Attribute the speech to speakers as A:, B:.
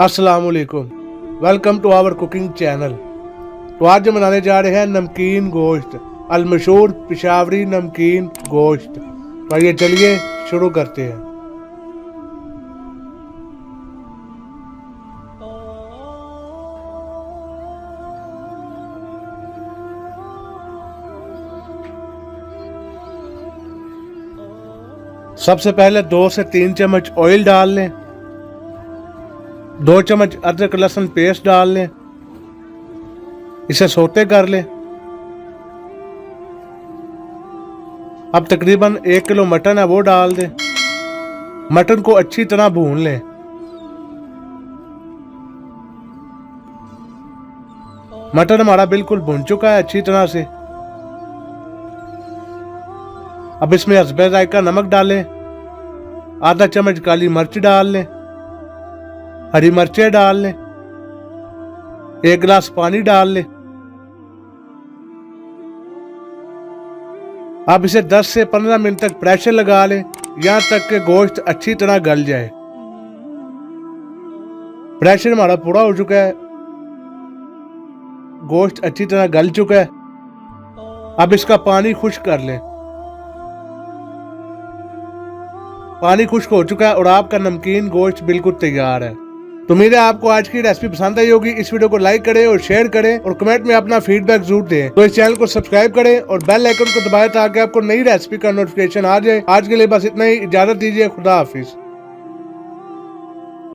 A: अस्सलाम वालेकुम, welcome to our cooking channel. तो आज हम बनाने जा रहे हैं नमकीन गोश्त, अलमशहूर पेशावरी नमकीन गोश्त। तो आइए चलिए शुरू करते हैं। सबसे पहले 2 से 3 चम्मच ऑयल डाल लें, 2 चम्मच अदरक लहसुन पेस्ट डाल लें, इसे सोते कर लें। अब तकरीबन 1 किलो मटन है वो डाल दें। मटन को अच्छी तरह भून लें। मटन हमारा बिल्कुल भुन चुका है अच्छी तरह से। अब इसमें हस्बे जायका नमक डालें, आधा चम्मच काली मिर्च डाल लें, हरी मिर्चें डाल लें, 1 गिलास पानी डाल लें। अब इसे 10 से 15 मिनट तक प्रेशर लगा लें, यहां तक कि गोश्त अच्छी तरह गल जाए। प्रेशर हमारा पूरा हो चुका है, गोश्त अच्छी तरह गल चुका है। अब इसका पानी खुश्क कर लें। पानी खुश्क हो चुका है और आपका नमकीन गोश्त बिल्कुल तैयार है। तो उम्मीद है आपको आज की रेसिपी पसंद आई होगी। इस वीडियो को लाइक करें और शेयर करें और कमेंट में अपना फीडबैक जरूर दें। तो इस चैनल को सब्सक्राइब करें और बेल आइकन को दबाएं ताकि आपको नई रेसिपी का नोटिफिकेशन आ जाए। आज के लिए बस इतना ही, इजाजत दीजिए, खुदा हाफिज।